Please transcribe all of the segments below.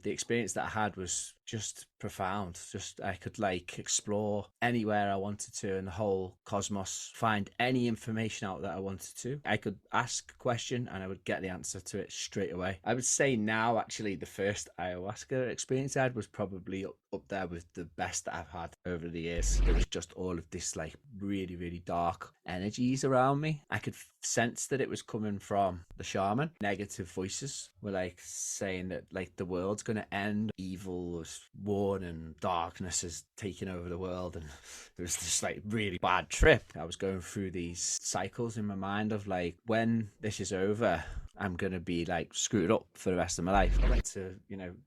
the experience that I had was just profound. Just I could like explore anywhere I wanted to in the whole cosmos, find any information out that I wanted to. I could ask a question and I would get the answer to it straight away. I would say now, actually, the first ayahuasca experience I had was probably up there with the best that I've had over the years. There was just all of this like really, really dark energies around me. I could sense that it was coming from the shaman. Negative voices were like saying that like the world's going to end, evil is won and darkness is taking over the world, and it was this like really bad trip. I was going through these cycles in my mind of like, when this is over, I'm going to be like screwed up for the rest of my life. I went to,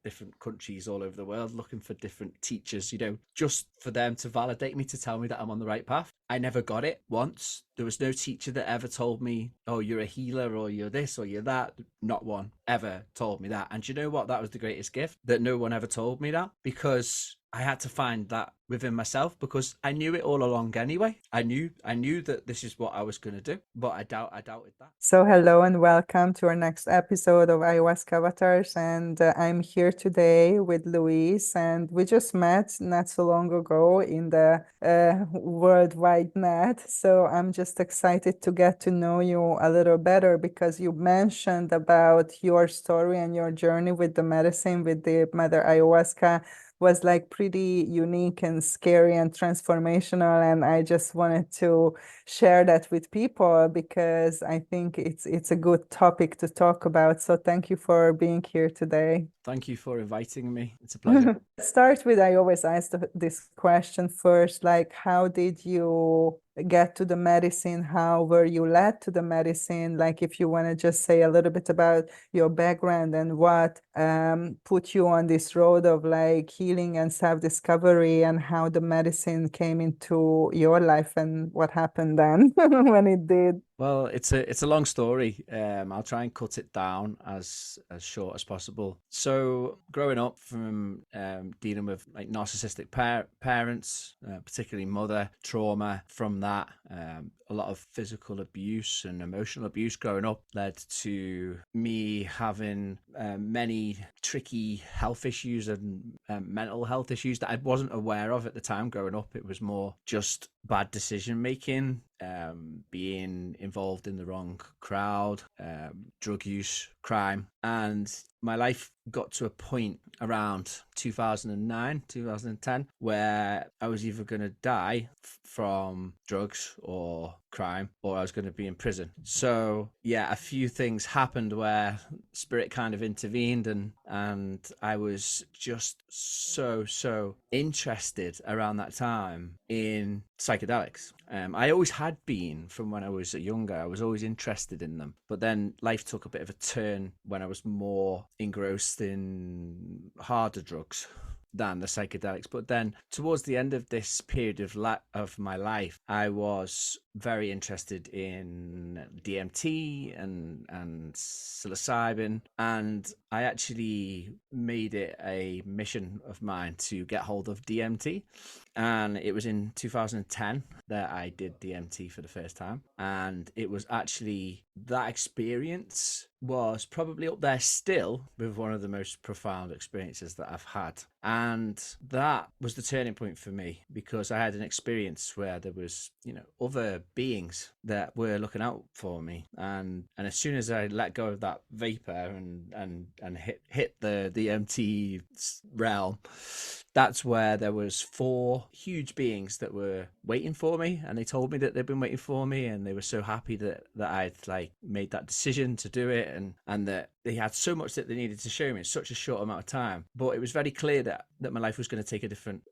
different countries all over the world looking for different teachers, just for them to validate me, to tell me that I'm on the right path. I never got it once. There was no teacher that ever told me, oh, you're a healer or you're this or you're that. Not one ever told me that. And you know what? That was the greatest gift, that no one ever told me that, because I had to find that within myself, because I knew it all along anyway. I knew that this is what I was going to do, but I doubted that. So hello and welcome to our next episode of Ayahuasca Avatars, and I'm here today with Luis, and we just met not so long ago in the worldwide net. So I'm just excited to get to know you a little better, because you mentioned about your story and your journey with the medicine, with the Mother Ayahuasca, was like pretty unique and scary and transformational, and I just wanted to share that with people because I think it's a good topic to talk about. So thank you for being here today. Thank you for inviting me. It's a pleasure. Start with, I always ask this question first, like, how did you get to the medicine? How were you led to the medicine? Like, if you want to just say a little bit about your background and what put you on this road of like healing and self-discovery, and how the medicine came into your life and what happened then when it did. Well, it's a long story. I'll try and cut it down as short as possible. So, growing up, from dealing with like narcissistic parents, particularly mother trauma, from that, a lot of physical abuse and emotional abuse growing up led to me having many tricky health issues and mental health issues that I wasn't aware of at the time. Growing up, it was more just bad decision making, being involved in the wrong crowd, drug use, crime. And my life got to a point around 2009, 2010, where I was either going to die from drugs or crime, or I was going to be in prison. So yeah, a few things happened where spirit kind of intervened, and I was just so interested around that time in psychedelics. I always had been from when I was younger. I was always interested in them, but then life took a bit of a turn when I was more engrossed in harder drugs than the psychedelics. But then towards the end of this period of my life, I was very interested in DMT and psilocybin, and I actually made it a mission of mine to get hold of DMT. And it was in 2010 that I did DMT for the first time, and it was actually, that experience was probably up there still with one of the most profound experiences that I've had. And that was the turning point for me, because I had an experience where there was, other beings that were looking out for me. And as soon as I let go of that vapor and hit the DMT realm, that's where there was 4 huge beings that were waiting for me, and they told me that they'd been waiting for me, and they were so happy that I'd like made that decision to do it, and that they had so much that they needed to show me in such a short amount of time. But it was very clear that my life was going to take a different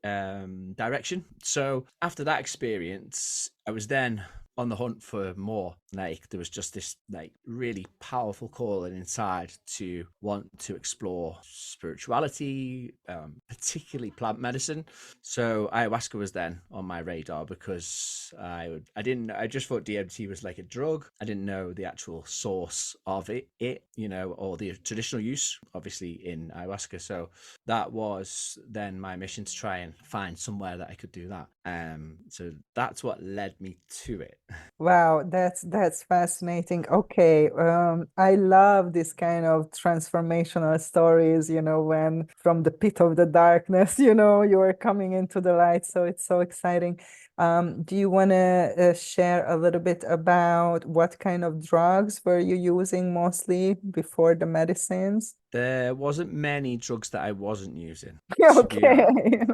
direction. So after that experience, I was then on the hunt for more. Like, there was just this like really powerful calling inside to want to explore spirituality, particularly plant medicine. So ayahuasca was then on my radar, because I just thought DMT was like a drug. I didn't know the actual source of it, or the traditional use, obviously, in ayahuasca. So that was then my mission, to try and find somewhere that I could do that. So that's what led me to it. Wow, that's fascinating. Okay, I love this kind of transformational stories, when from the pit of the darkness, you are coming into the light. So it's so exciting. Do you want to share a little bit about what kind of drugs were you using mostly before the medicines? There wasn't many drugs that I wasn't using, to be honest. Okay.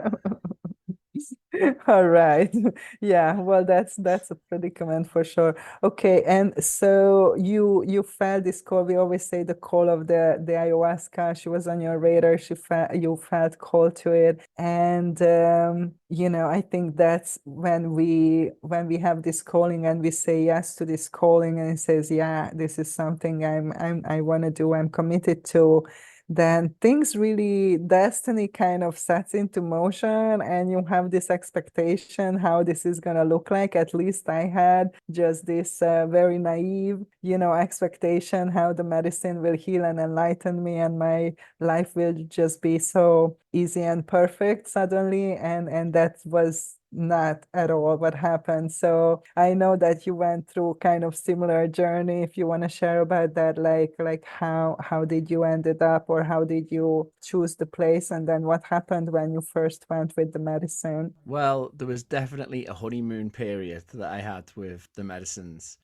All right. Yeah, well that's a predicament for sure. Okay, and so you felt this call. We always say the call of the ayahuasca. She was on your radar. You felt called to it. And I think that's when we have this calling and we say yes to this calling and it says, yeah, this is something I want to do, I'm committed to, then things really, destiny kind of sets into motion and you have this expectation how this is going to look like. At least I had just this very naive, expectation how the medicine will heal and enlighten me and my life will just be so easy and perfect suddenly, and that was not at all what happened. So I know that you went through kind of similar journey. If you want to share about that, like how did you ended up, or how did you choose the place, and then what happened when you first went with the medicine? Well, there was definitely a honeymoon period that I had with the medicines.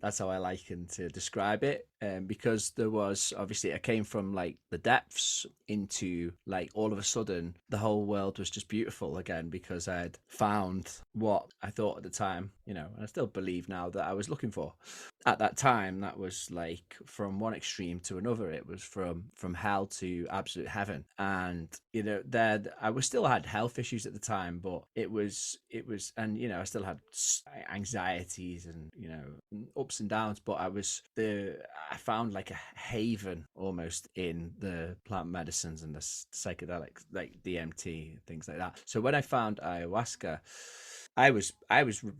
That's how I liken to describe it. Because there was obviously, I came from like the depths into like all of a sudden the whole world was just beautiful again because I had found what I thought at the time, and I still believe now that I was looking for. At that time, that was like from one extreme to another. It was from hell to absolute heaven, and there I was still had health issues at the time, but it was, and I still had anxieties and ups and downs, but I found like a haven almost in the plant medicines and the psychedelics like DMT, things like that. So when I found ayahuasca, I was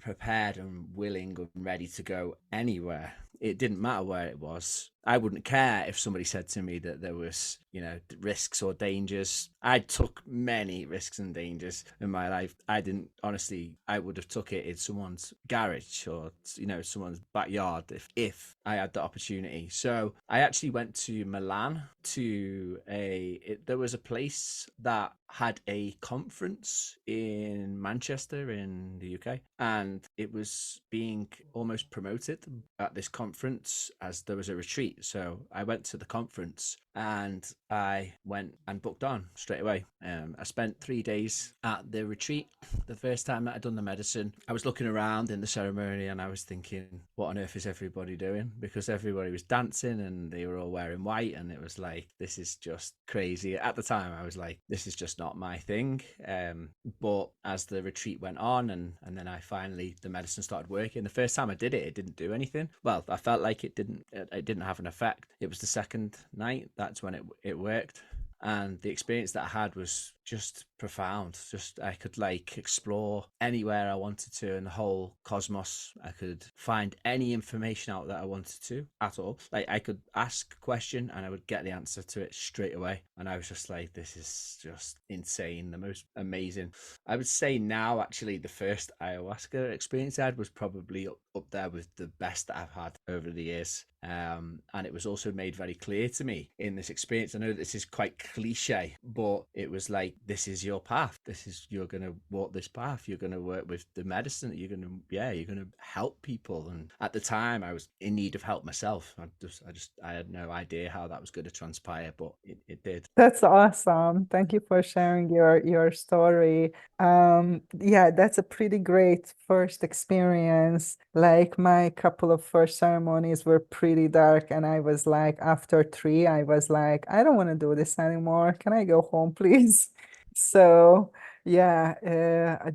prepared and willing and ready to go anywhere. It didn't matter where it was. I wouldn't care if somebody said to me that there was, risks or dangers. I took many risks and dangers in my life. I didn't honestly. I would have took it in someone's garage or someone's backyard if I had the opportunity. So I actually went to Milan there was a place that had a conference in Manchester in the UK, and it was being almost promoted at this conference as there was a retreat. So I went to the conference and I went and booked on straight away. I spent 3 days at the retreat. The first time that I'd done the medicine, I was looking around in the ceremony and I was thinking, what on earth is everybody doing? Because everybody was dancing and they were all wearing white, and it was like, this is just crazy. At the time, I was like, this is just not my thing. But as the retreat went on and then the medicine started working. The first time I did it, it didn't do anything. Well, I felt like it didn't have an effect. It was the second night, that's when it worked. And the experience that I had was just profound. Just I could like explore anywhere I wanted to in the whole cosmos. I could find any information out that I wanted to at all. Like I could ask a question and I would get the answer to it straight away. And I was just like, this is just insane, the most amazing. I would say now actually the first ayahuasca experience I had was probably up there with the best that I've had over the years. And it was also made very clear to me in this experience. I know this is quite cliche, but it was like, this is your path. You're going to walk this path. You're going to work with the medicine. You're going to help people. And at the time I was in need of help myself. I had no idea how that was going to transpire, but it did. That's awesome. Thank you for sharing your story. Yeah, that's a pretty great first experience. Like my couple of first ceremonies were pretty dark, and I was like, after three, I was like, I don't want to do this anymore. Can I go home, please? So yeah,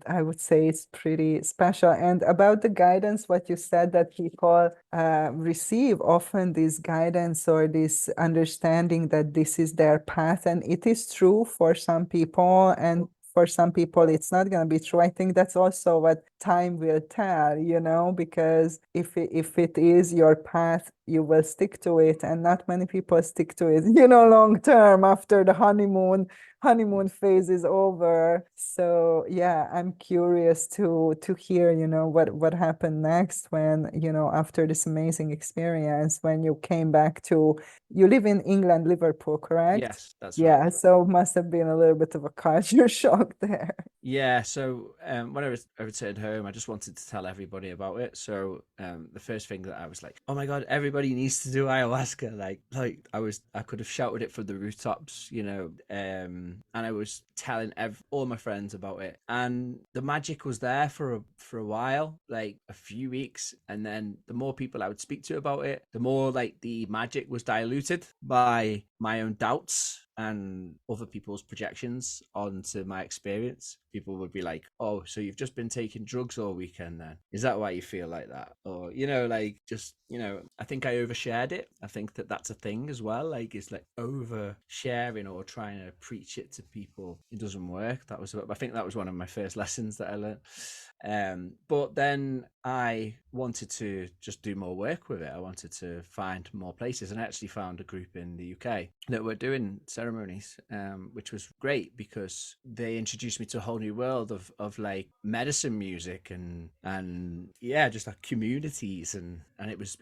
I would say it's pretty special. And about the guidance, what you said that people receive often this guidance or this understanding that this is their path, and it is true for some people, and for some people it's not going to be true. I think that's also what time will tell, because if it is your path, you will stick to it, and not many people stick to it, long term after the honeymoon phase is over. So yeah, I'm curious to hear, what happened next when, after this amazing experience, when you came back to, you live in England, Liverpool, correct? Yes, that's right. Yeah, so must have been a little bit of a culture shock there. Yeah, so when I returned home, I just wanted to tell everybody about it. So the first thing that I was like, "Oh my God, everybody needs to do ayahuasca!" Like I could have shouted it from the rooftops, and I was telling all my friends about it, and the magic was there for a while, like a few weeks, and then the more people I would speak to about it, the more like the magic was diluted by my own doubts and other people's projections onto my experience. People would be like, "Oh, so you've just been taking drugs all weekend then? Is that why you feel like that?" Or, like just, I think I overshared it. I think that that's a thing as well. Like, it's like oversharing or trying to preach it to people. It doesn't work. I think that was one of my first lessons that I learned. But then I wanted to just do more work with it. I wanted to find more places, and I actually found a group in the UK that were doing ceremonies, which was great because they introduced me to a whole new world of like medicine music and yeah, just like communities, and it was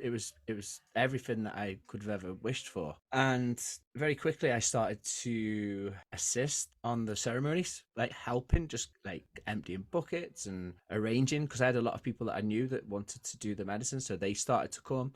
everything that I could have ever wished for. And very quickly I started to assist on the ceremonies, like helping, just like emptying buckets and arranging, because I had a lot of people that I knew that wanted to do the medicine, so they started to come.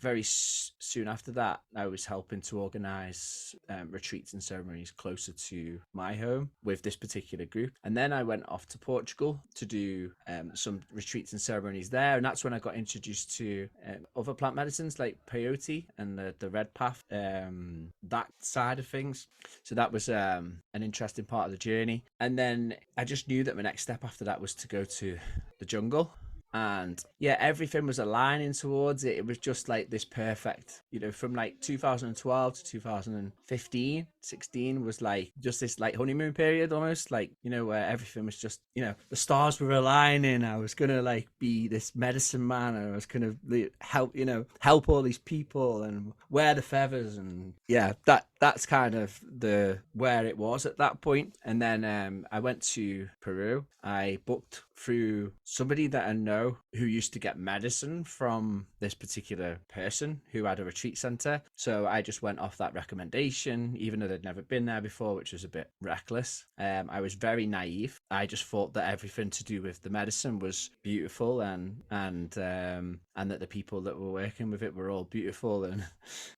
Very soon after that, I was helping to organize retreats and ceremonies closer to my home with this particular group. And then I went off to Portugal to do some retreats and ceremonies there, and that's when I got introduced to other plant medicines like peyote and the red path, that side of things. So that was an interesting part of the journey. And then I just knew that my next step after that was to go to the jungle. And yeah, everything was aligning towards it. It was just like this perfect, from like 2012 to 2015, 16 was like just this like honeymoon period almost, like, where everything was just, the stars were aligning. I was gonna like be this medicine man. I was gonna help all these people and wear the feathers. And yeah, that's kind of the where it was at that point. And then I went to Peru. I booked through somebody that I know who used to get medicine from this particular person who had a retreat center. So I just went off that recommendation, even though they'd never been there before, which was a bit reckless. I was very naive. I just thought that everything to do with the medicine was beautiful, and that the people that were working with it were all beautiful.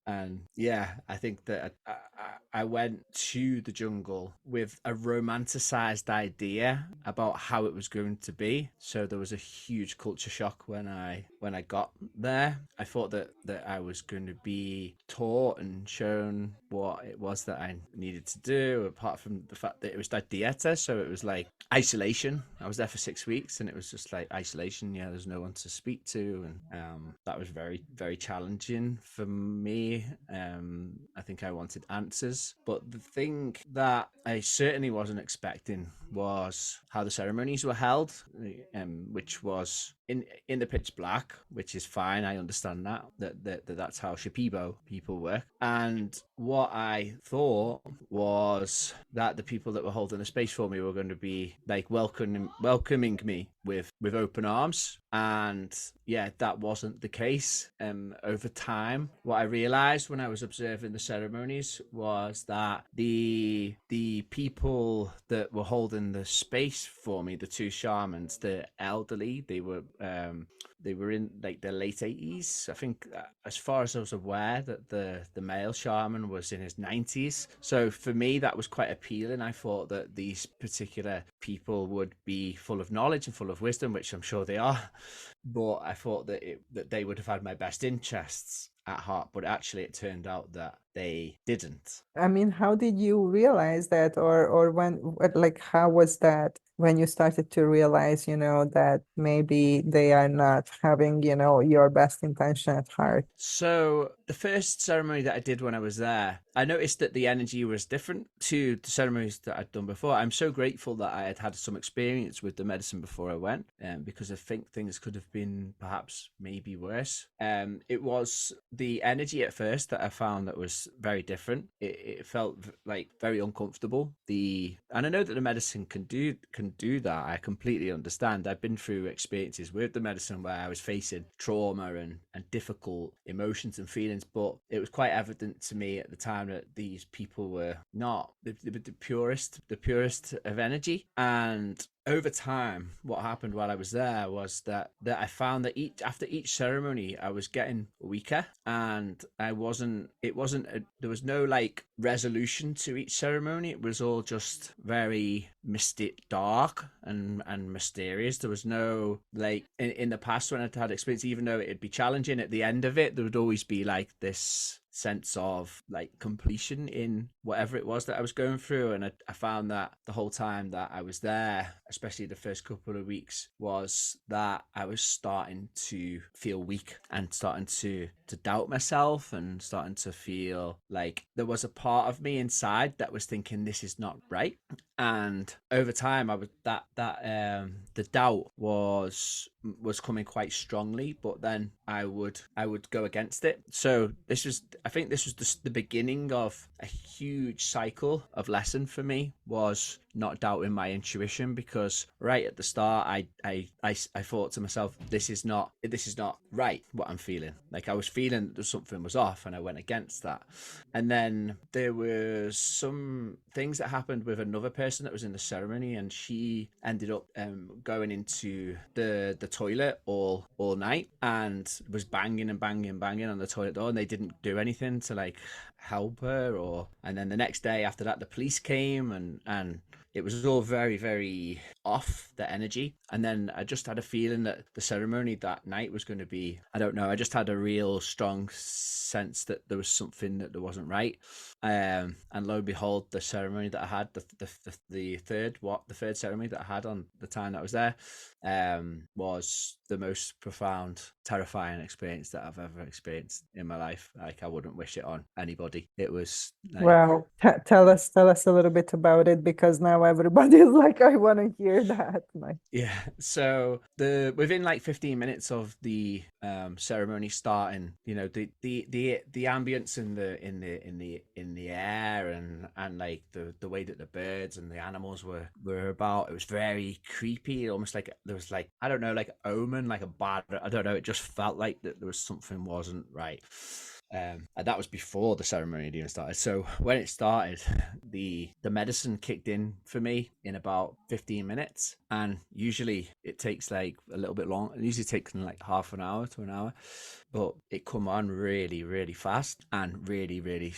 And yeah, I think that I went to the jungle with a romanticized idea about how it was going to be. So there was a huge culture shock when I got there. I thought that I was going to be taught and shown what it was that I needed to do, apart from the fact that it was that dieta. So it was like isolation. I was there for 6 weeks, and it was just like isolation. Yeah, there's no one to speak to, and that was very, very challenging for me. I think I wanted answers, but the thing that I certainly wasn't expecting was how the ceremonies were held, which was in the pitch black, which is fine. I understand that's how Shipibo people work. And what I thought was that the people that were holding the space for me were going to be like welcoming me with open arms. And yeah, that wasn't the case. Over time, what I realized when I was observing the ceremonies was that the people that were holding the space for me, the two shamans, the elderly, they were in like their late 80s. I think, as far as I was aware, that the male shaman was in his 90s. So for me, that was quite appealing. I thought that these particular people would be full of knowledge and full of wisdom, which I'm sure they are. But I thought that they would have had my best interests at heart. But actually, it turned out that they didn't. I mean, how did you realize that, or when, like, how was that? when you started to realize, that maybe they are not having, your best intention at heart? So the first ceremony that I did when I was there, I noticed that the energy was different to the ceremonies that I'd done before. I'm so grateful that I had had some experience with the medicine before I went, because I think things could have been perhaps maybe worse. It was the energy at first that I found that was very different. It felt like very uncomfortable. And I know that the medicine can do that. I completely understand. I've been through experiences with the medicine where I was facing trauma and difficult emotions and feelings, but it was quite evident to me at the time that these people were not the purest of energy. And over time, what happened while I was there was that I found that after each ceremony I was getting weaker, and there was no like resolution to each ceremony. It was all just very mystic, dark, and mysterious. There was no like in the past when I'd had experience, even though it'd be challenging, at the end of it there would always be like this sense of like completion in whatever it was that I was going through. And I found that the whole time that I was there, especially the first couple of weeks, was that I was starting to feel weak and starting to doubt myself, and starting to feel like there was a part of me inside that was thinking this is not right. And over time I was the doubt was coming quite strongly, but then I would go against it. So I think this was the beginning of a huge cycle of lesson for me, was not doubting my intuition, because right at the start I thought to myself, this is not right what I'm feeling. Like I was feeling that something was off, and I went against that. And then there was some things that happened with another person that was in the ceremony, and she ended up going into the toilet all night, and was banging and banging and banging on the toilet door, and they didn't do anything to like help her. Or and then the next day after that the police came, and it was all very, very off, the energy. And then I just had a feeling that the ceremony that night was going to be, I don't know, I just had a real strong sense that there was something that there wasn't right. And lo and behold, the ceremony that I had, the third ceremony that I had on the time that I was there, was the most profound, terrifying experience that I've ever experienced in my life. Like I wouldn't wish it on anybody. It was like, Wow. Tell us a little bit about it, because now everybody is like, I want to hear that. Like, yeah. So within like 15 minutes of the ceremony starting, the ambience in the air, and like the way that the birds and the animals were about, it was very creepy, almost like there was like, I don't know, like an omen, like a bad, I don't know, it just felt like that there was something wasn't right. And that was before the ceremony even started. So when it started, the medicine kicked in for me in about 15 minutes, and usually it takes like a little bit long. It usually takes like half an hour to an hour, but it come on really, really fast and really, really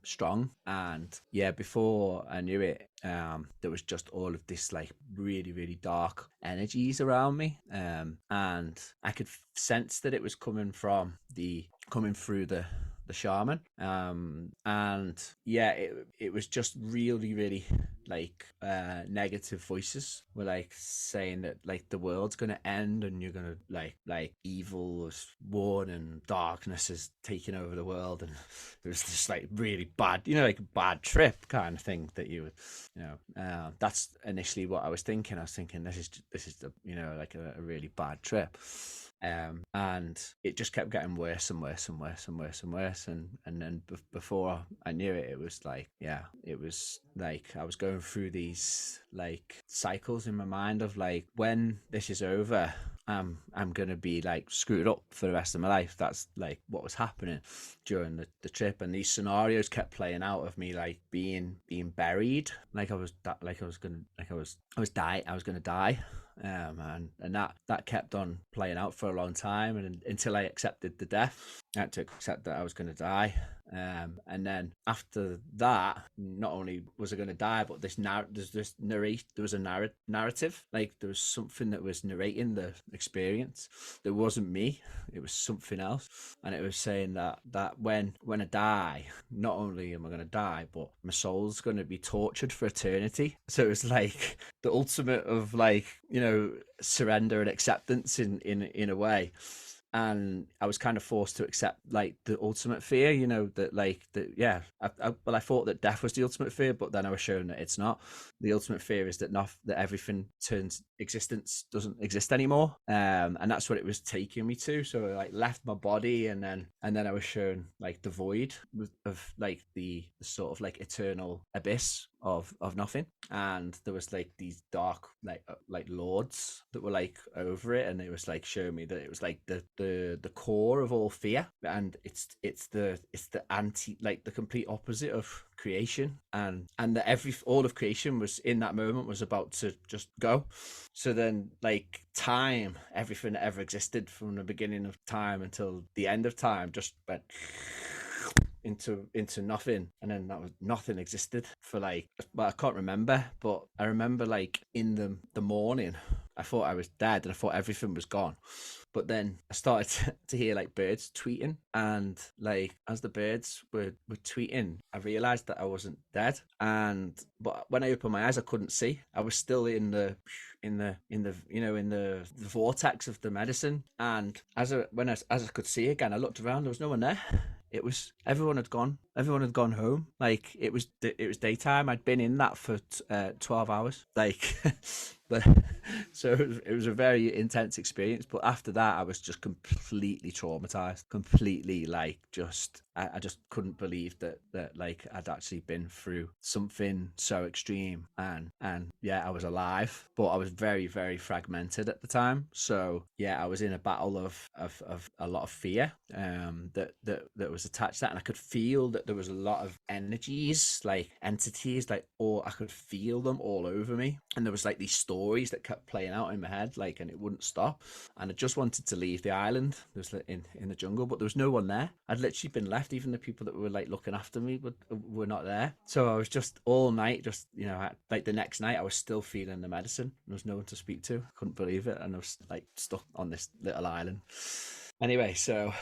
strong. And yeah, before I knew it, there was just all of this like really, really dark energies around me, and I could sense that it was coming through the shaman. And yeah, it was just really, really like negative voices were like saying that like the world's gonna end, and you're gonna like evil is won and darkness is taking over the world. And it was just like really bad, like a bad trip kind of thing that you would, that's initially what I was thinking. I was thinking this is the, like a really bad trip. And it just kept getting worse and worse and worse and worse and worse. And then before I knew it, it was like, yeah, it was like I was going through these like cycles in my mind of like, when this is over, I'm gonna be like screwed up for the rest of my life. That's like what was happening during the trip. And these scenarios kept playing out of me like being buried, like I was gonna die. And that kept on playing out for a long time, and until I accepted the death. I had to accept that I was going to die. And then after that, not only was I going to die, but there was a narrative, like there was something that was narrating the experience. That wasn't me, it was something else, and it was saying that when I die, not only am I going to die, but my soul's going to be tortured for eternity. So it was like the ultimate of, like, surrender and acceptance in a way. And I was kind of forced to accept, like, the ultimate fear, that, like, that, yeah, well, I thought that death was the ultimate fear, but then I was shown that it's not. The ultimate fear is that that everything turns, existence doesn't exist anymore. And that's what it was taking me to. So I, like, left my body, and then I was shown, like, the void of, like, the sort of, like, eternal abyss of nothing. And there was, like, these dark, like lords that were, like, over it, and it was, like, showing me that it was, like, the core of all fear, and it's the anti, like, the complete opposite of creation, and that all of creation was, in that moment, was about to just go. So then, like, time, everything that ever existed from the beginning of time until the end of time, just went into nothing. And then that was, nothing existed for, like, well, I can't remember, but I remember, like, in the morning, I thought I was dead, and I thought everything was gone. But then I started to hear, like, birds tweeting, and, like, as the birds were tweeting, I realized that I wasn't dead. But when I opened my eyes, I couldn't see. I was still in the vortex of the medicine. And as I could see again, I looked around. There was no one there. It was, everyone had gone. Everyone had gone home. Like, it was daytime. I'd been in that for 12 hours. Like, but so it was a very intense experience. But after that, I was just completely traumatized. Completely, like, I just couldn't believe that like, I'd actually been through something so extreme, and yeah, I was alive, but I was very, very fragmented at the time. So yeah, I was in a battle of a lot of fear, that was attached to that, and I could feel that there was a lot of energies, like entities, like, or I could feel them all over me, and there was, like, these stories that kept playing out in my head, like, and it wouldn't stop. And I just wanted to leave the island. There was, like, in the jungle, but there was no one there. I'd literally been left. Even the people that were, like, looking after me were not there. So I was just all night, just, like, the next night, I was still feeling the medicine. There was no one to speak to. I couldn't believe it, and I was, like, stuck on this little island. Anyway, so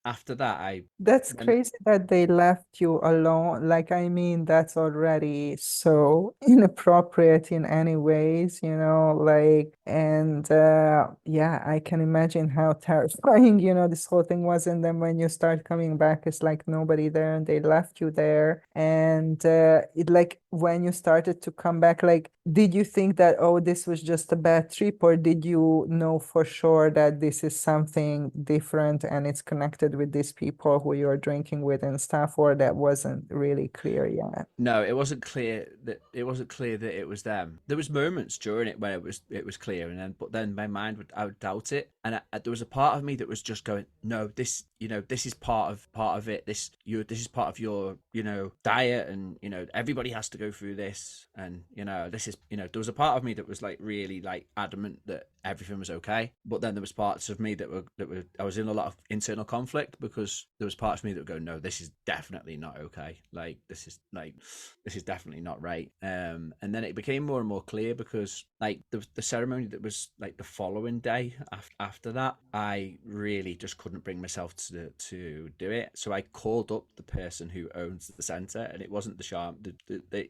after that, That's when crazy that they left you alone. Like, I mean, that's already so inappropriate in any ways, like, and yeah, I can imagine how terrifying, this whole thing was. And then when you start coming back, it's like nobody there and they left you there. And like, when you started to come back, like, did you think that, oh, this was just a bad trip, or did you know for sure that this is something different and it's connected with these people who you're drinking with and stuff, or that wasn't really clear yet? No, it wasn't clear that it was them. There was moments during it where it was clear, but then my mind I would doubt it, and there was a part of me that was just going, no, this is part of it. This is part of your diet, and everybody has to go through this, and this is there was a part of me that was, like, really, like, adamant that everything was okay, but then there was parts of me that were I was in a lot of internal conflict, because there was parts of me that would go, no, this is definitely not okay. Like, this is definitely not right. And then it became more and more clear, because, like, the ceremony that was, like, the following day after that, I really just couldn't bring myself to do it. So I called up the person who owns the center, and it wasn't the charm.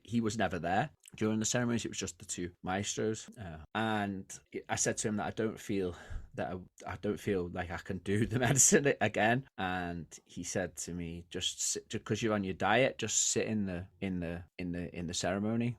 He was never there during the ceremonies. It was just the two maestros, and I said to him that I don't feel like I can do the medicine again. And he said to me, just because you're on your diet, just sit in the ceremony.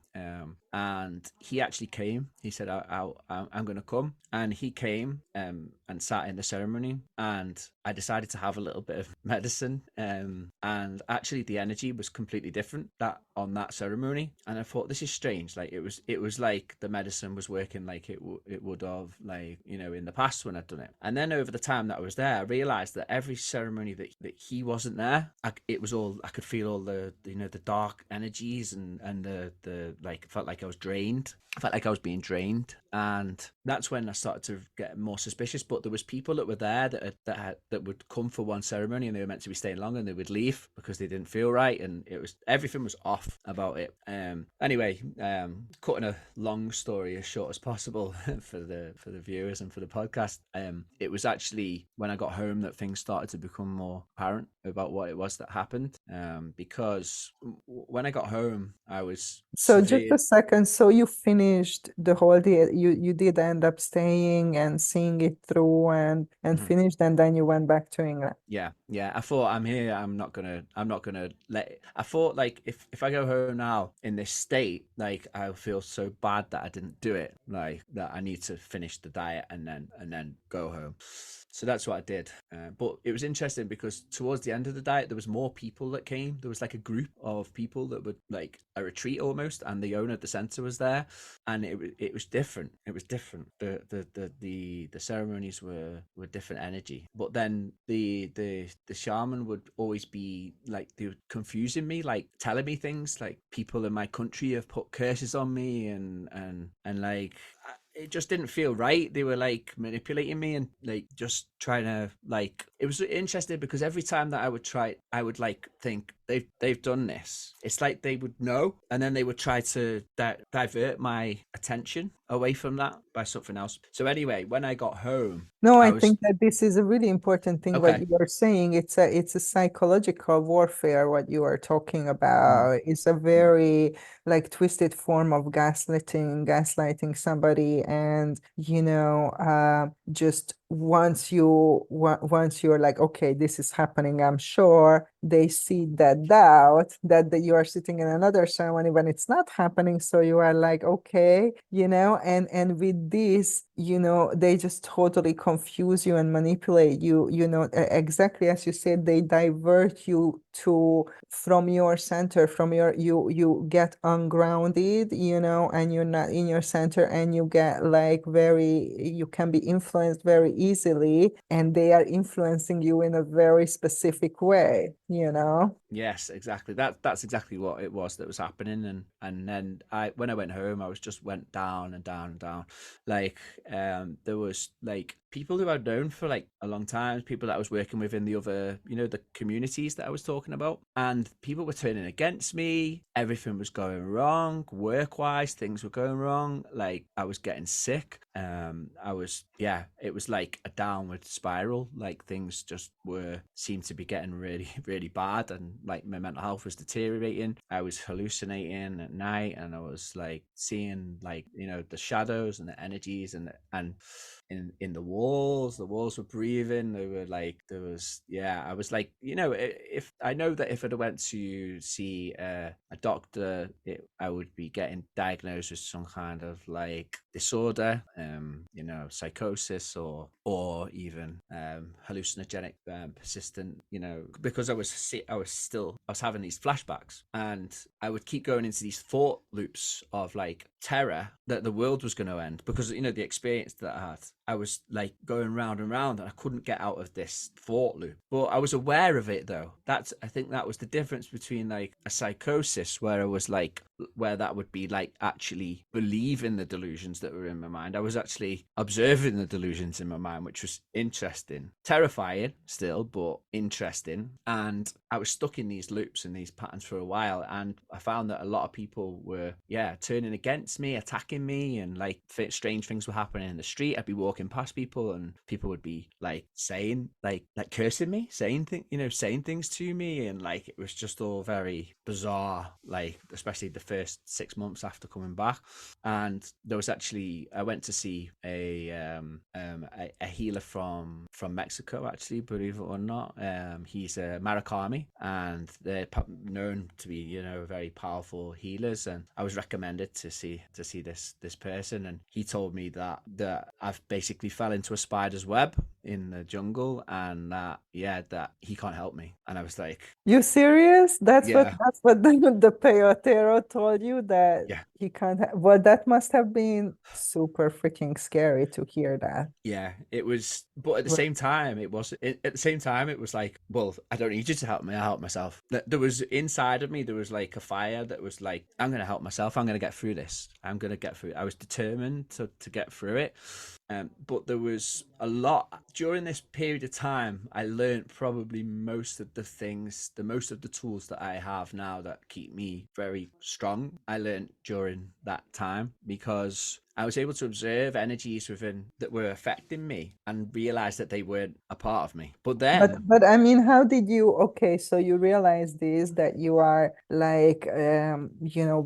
And he actually came. He said, I'm going to come, and he came, and sat in the ceremony. And I decided to have a little bit of medicine, and actually the energy was completely different that on that ceremony. And I thought, this is strange. Like it was like the medicine was working like it would have, like, you know, in the past when I'd done it. And then over the time that I was there, I realized that every ceremony that he wasn't there, it was all, I could feel all the, you know, the dark energies, and the like, felt like I was drained. I felt like I was being drained, and that's when I started to get more suspicious. But there was people that were there that would come for one ceremony, and they were meant to be staying longer, and they would leave because they didn't feel right, and it was, everything was off about it. Anyway, cutting a long story as short as possible for the viewers and for the podcast. It was actually when I got home that things started to become more apparent about what it was that happened. Because when I got home, I was So just severe. a second. So you finished the whole day. You did end up staying and seeing it through and Mhm. finished, and then you went back to England. Yeah, yeah. I thought, I'm here. I'm not gonna let it. I thought, like, if I go home now in this state, like, I feel so bad that I didn't do it. Like, that I need to finish the diet and then go home. So that's what I did. But it was interesting because towards the end of the diet, there was more people that came. There was like a group of people that were like a retreat almost, and the owner of the center was there, and it was different. It was different. The ceremonies were different energy. But then the shaman would always be like, they were confusing me, like telling me things like people in my country have put curses on me, and like, it just didn't feel right. They were like manipulating me and like just trying to, like, it was interesting because every time that I would try, I would like think they've done this. It's like they would know, and then they would try to divert my attention away from that by something else. So anyway, when I got home, No, I I was think that this is a really important thing what okay. you are saying. It's a psychological warfare what you are talking Mm, about. It's a mm, very like twisted form of gaslighting somebody, and just once you're like, okay, this is happening, I'm sure they see that doubt that you are sitting in another ceremony when it's not happening. So you are like, okay, and with this, they just totally confuse you and manipulate you, exactly as you said, they divert you to from your center, from you get ungrounded, and you're not in your center, and you get like you can be influenced very easily, and they are influencing you in a very specific way. yes, exactly. That's exactly what it was that was happening. And then when I went home, I was just went down and down and down. Like, there was like people who I'd known for like a long time, people that I was working with in the other, you know, the communities that I was talking about, and people were turning against me. Everything was going wrong, work wise, things were going wrong. Like, I was getting sick. I was, yeah, it was like a downward spiral. Like, things just seemed to be getting really, really bad, and like my mental health was deteriorating. I was hallucinating at night, and I was like seeing, like, you know, the shadows and the energies, and in the walls were breathing. They were like, there was, yeah, I was like, you know, if I know that if I'd went to see a doctor, I would be getting diagnosed with some kind of like disorder, you know, psychosis, or even hallucinogenic, persistent, you know, because I was having these flashbacks, and I would keep going into these thought loops of like terror that the world was going to end, because, you know, the experience that I had, I was like going round and round, and I couldn't get out of this thought loop. But I was aware of it though. I think that was the difference between like a psychosis, where I was like, where that would be like actually believing the delusions that were in my mind. I was actually observing the delusions in my mind, which was interesting, terrifying still, but interesting. And I was stuck in these loops and these patterns for a while, and I found that a lot of people were, yeah, turning against me, attacking me, and like strange things were happening in the street. I'd be walking past people, and people would be like saying, like cursing me, saying things, you know, saying things to me, and like it was just all very bizarre. Like, especially the first 6 months after coming back. And there was actually, I went to see a healer from Mexico, actually, believe it or not. He's a Marikami, and they're known to be, you know, very powerful healers. And I was recommended to see this person, and he told me that I've basically fell into into a spider's web in the jungle, and that he can't help me. And I was like, You serious? yeah, That's what the peyote told you that yeah. he can't well, that must have been super freaking scary to hear that. Yeah, it was, but at the same time, at the same time, it was like, well, I don't need you to help me. I help myself. There was inside of me, there was like a fire that was like, I'm going to help myself. I'm going to get through this. I'm going to get through it. I was determined to get through it. But there was a lot during this period of time. I learned probably most of most of the tools that I have now that keep me very strong. I learned during that time because I was able to observe energies within that were affecting me and realize that they weren't a part of me. But then, But I mean, how did you, okay, so you realize this that you are like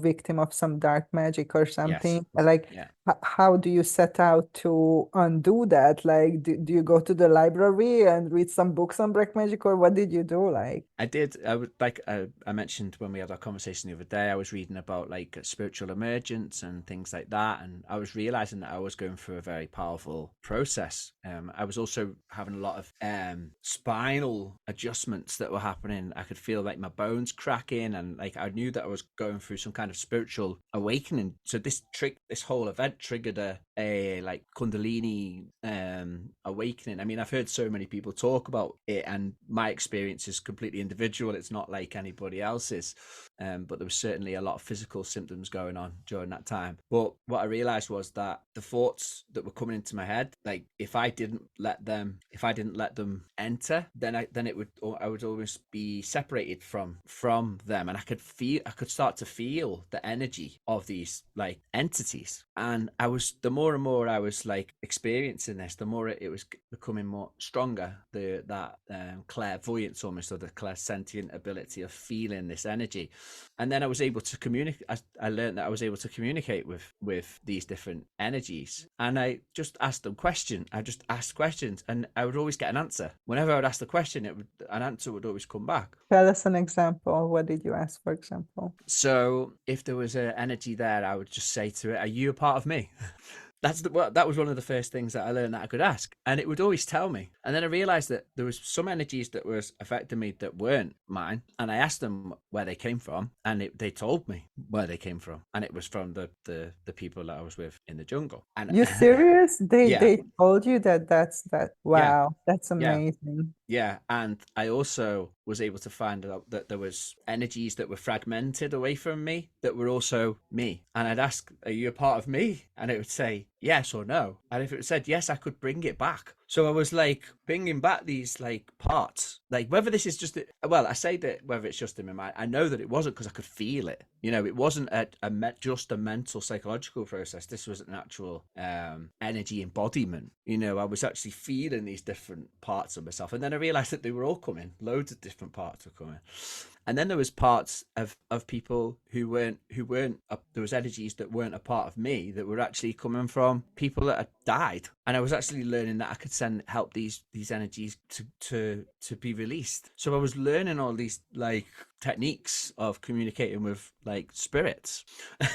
victim of some dark magic or yes, something. Like yeah. how do you set out to undo that? Like do you go to the library and read some books on black magic, or what did you do? Like I did. I would like I mentioned when we had our conversation the other day. I was reading about like spiritual emergence and things like that, and I was realizing that I was going through a very powerful process. I was also having a lot of spinal adjustments that were happening. I could feel like my bones cracking, and like I knew that I was going through some kind of spiritual awakening. So this whole event triggered a like Kundalini awakening. I mean, I've heard so many people talk about it, and my experience is completely individual. It's not like anybody else's, but there was certainly a lot of physical symptoms going on during that time. But what I realized was that the thoughts that were coming into my head, like if I didn't let them enter, then I would always be separated from them, and I could start to feel the energy of these like entities. And the more and more I was like experiencing this, the more it was becoming more stronger, that clairvoyance almost, or the clairsentient ability of feeling this energy. And then I was able to communicate. I learned that I was able to communicate with these different energies, and I just asked them questions. I just asked questions, and I would always get an answer. Whenever I would ask the question, an answer would always come back. tell us an example. What did you ask, for example? So if there was an energy there, I would just say to it, "Are you a part of me?" That was one of the first things that I learned that I could ask, and it would always tell me. And then I realized that there was some energies that was affecting me that weren't mine, and I asked them where they came from, and they told me where they came from, and it was from the people that I was with in the jungle. And You serious? yeah, They told you that that's that. yeah, Wow, that's yeah. amazing. Yeah, and I also was able to find out that there was energies that were fragmented away from me that were also me. And I'd ask, "Are you a part of me?" And it would say yes or no. And if it said yes, I could bring it back. So I was like bringing back these like parts, like whether this is just well, I say that whether it's just in my mind, I know that it wasn't, because I could feel it. You know, it wasn't just a mental psychological process. This was an actual energy embodiment. You know, I was actually feeling these different parts of myself, and then I realized that they were all coming. Loads of different parts were coming. And then there was parts of people who weren't there was energies that weren't a part of me that were actually coming from people that had died. And I was actually learning that I could help these energies to be released. So I was learning all these like techniques of communicating with like spirits. uh,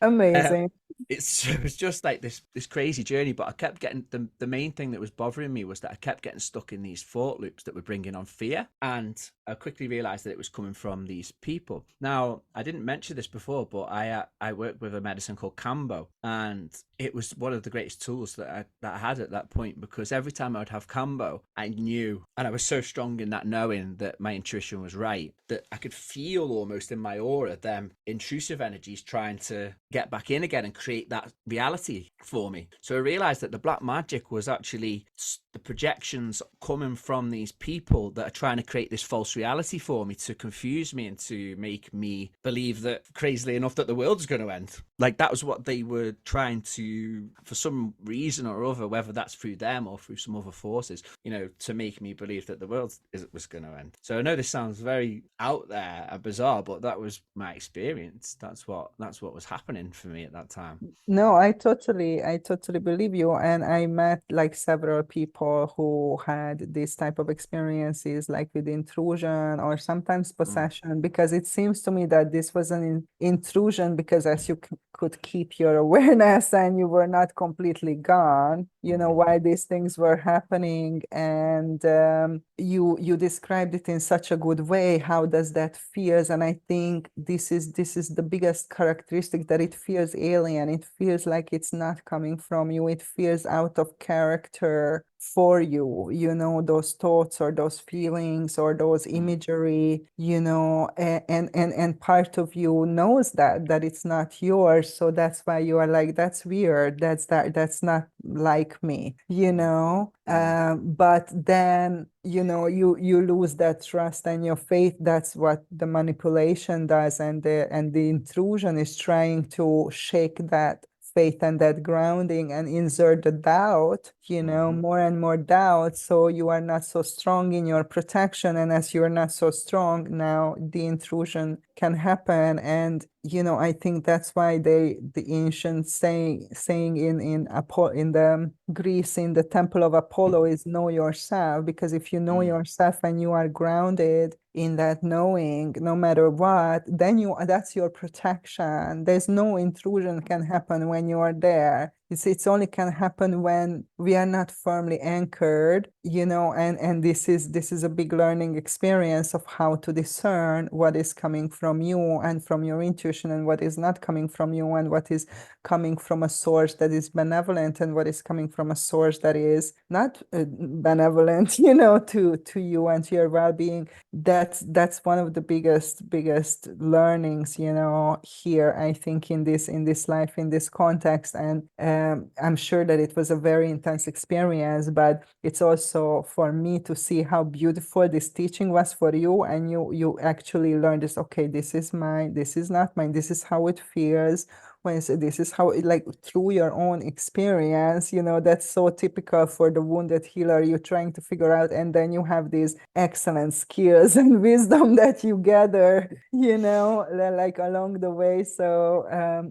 Amazing. it was just like this crazy journey, but I kept getting the main thing that was bothering me was that I kept getting stuck in these thought loops that were bringing on fear, and I quickly realized that it was coming from these people. Now, I didn't mention this before, but I worked with a medicine called Cambo, and it was one of the greatest tools that I had at that point, because every time I would have Cambo, I knew, and I was so strong in that knowing that my intuition was right, that I could feel almost in my aura them intrusive energies trying to get back in again and create that reality for me. So I realized that the black magic was actually the projections coming from these people that are trying to create this false reality for me, to confuse me and to make me believe that, crazily enough, that the world's going to end. Like that was what they were trying to, for some reason or other, whether that's through them or through some other forces, you know, to make me believe that the world was going to end. So I know this sounds very out there and bizarre, but that was my experience. That's what was happening for me at that time. No, I totally believe you. And I met like several people who had this type of experiences, like with intrusion or sometimes Mm, possession, because it seems to me that this was an intrusion because as you could keep your awareness and you were not completely gone, mhm, why these things were happening. And you described it in such a good way. How does that feels? And I think this is the biggest characteristic, that it feels alien. It feels like it's not coming from you. It feels out of character for you, those thoughts or those feelings or those mm, imagery, and part of you knows that it's not yours. So that's why you are like, that's weird. That's not like me, mm, mm, but then you lose that trust and your faith. That's what the manipulation does, and the intrusion is trying to shake that faith and that grounding and insert the doubt, mhm, more and more doubt. So you are not so strong in your protection. And as you're not so strong, now the intrusion can happen. And, I think that's why the ancient saying in the Greece, in the temple of Apollo, is know yourself. Because if you know mm, yourself and you are grounded in that knowing, no matter what, then that's your protection. There's no intrusion can happen when you are there. It's only can happen when we are not firmly anchored, and this is a big learning experience of how to discern what is coming from you and from your intuition, and what is not coming from you, and what is coming from a source that is benevolent, and what is coming from a source that is not benevolent, to you and to your well-being. That's one of the biggest learnings, here, I think, in this life, in this context. And I'm sure that it was a very intense experience, but it's also for me to see how beautiful this teaching was for you. And you actually learned this. Okay, this is mine, this is not mine, this is how it feels when you say this is how it, like, through your own experience. That's so typical for the wounded healer. You're trying to figure out, and then you have these excellent skills and wisdom that you gather, like along the way. So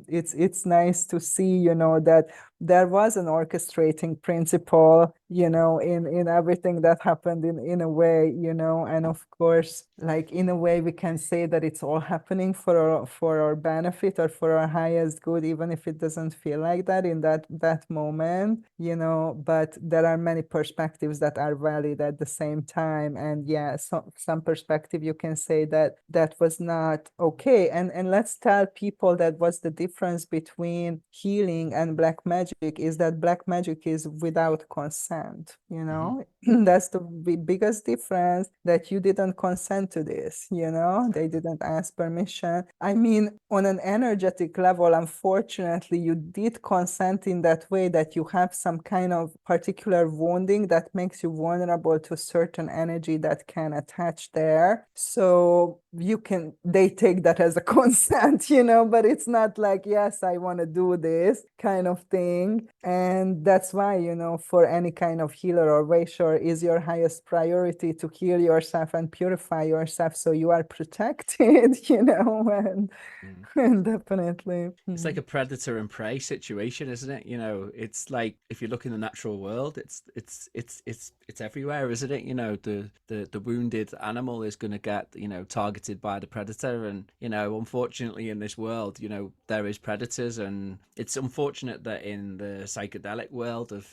it's nice to see, that there was an orchestrating principle, in everything that happened, in a way, and of course, like, in a way, we can say that it's all happening for our benefit or for our highest good, even if it doesn't feel like that in that moment, but there are many perspectives that are valid at the same time. And yeah, some perspective you can say that was not okay. And let's tell people that what's the difference between healing and black magic is that black magic is without consent, mhm, mm, that's the biggest difference, that you didn't consent to this, they didn't ask permission. I mean, on an energetic level, unfortunately, you did consent in that way, that you have some kind of particular wounding that makes you vulnerable to certain energy that can attach there. So they take that as a consent, but it's not like, yes, I want to do this kind of thing. And that's why, for any kind of healer or wayshower, is your highest priority to heal yourself and purify yourself so you are protected, and, mm. and definitely. It's like a predator and prey situation, isn't it? It's like, if you look in the natural world, it's everywhere, isn't it? The wounded animal is going to get, targeted by the predator. And unfortunately, in this world, there is predators. And it's unfortunate that in the psychedelic world of,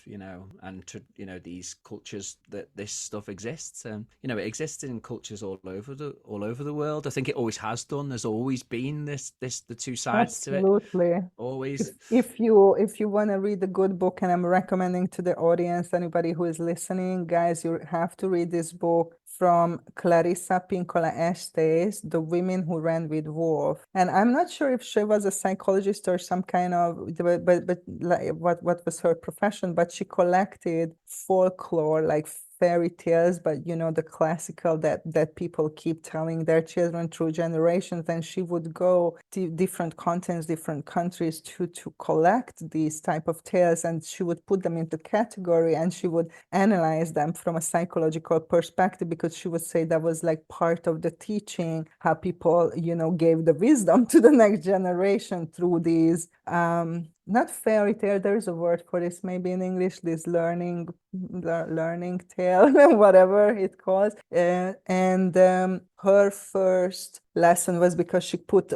and to, these cultures, that this stuff exists. And it exists in cultures all over the world. I think it always has done. There's always been the two sides to it. Absolutely. If Always. if you if you want to read a good book, and I'm recommending to the audience, anybody who is listening, guys, you have to read this book from Clarissa Pinkola Estes, The Women Who Ran with Wolf. And I'm not sure if she was a psychologist or some kind of, but like, what was her profession, but she collected folklore, like fairy tales, but the classical that people keep telling their children through generations. And she would go to different continents, different countries, to collect these type of tales, and she would put them into category, and she would analyze them from a psychological perspective, because she would say that was like part of the teaching, how people, gave the wisdom to the next generation through these not fairy tale, there is a word for this, maybe in English, this learning tale, whatever it calls. And her first lesson was because she put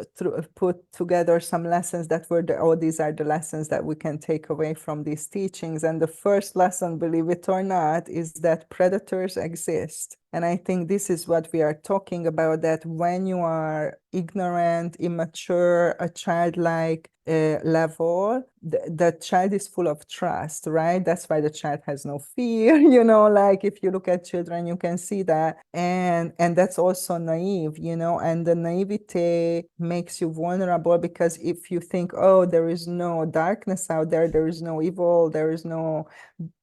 together some lessons that were oh, these are the lessons that we can take away from these teachings. And the first lesson, believe it or not, is that predators exist. And I think this is what we are talking about, that when you are ignorant, immature, a childlike level, the child is full of trust, right? That's why the child has no fear, like if you look at children, you can see that. And that's also naive, and the naivete makes you vulnerable, because if you think, oh, there is no darkness out there, there is no evil, there is no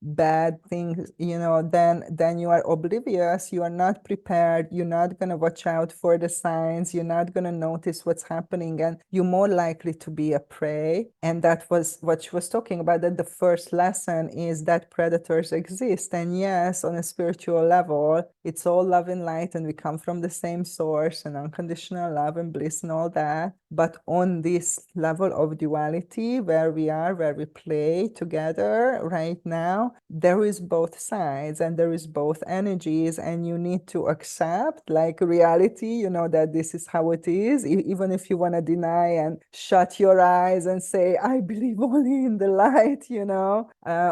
bad things, then you are oblivious, you are not prepared, you're not going to watch out for the signs, you're not going to notice what's happening, and you're more likely to be a prey. And that was what she was talking about, that the first lesson is that predators exist. And yes, on a spiritual level, it's all love and light, and we come from the same source, and unconditional love and bliss and all that. But on this level of duality, where we play together right now, there is both sides and there is both energies, and you need to accept like reality, that this is how it is, even if you want to deny and shut your eyes and say, I believe only in the light,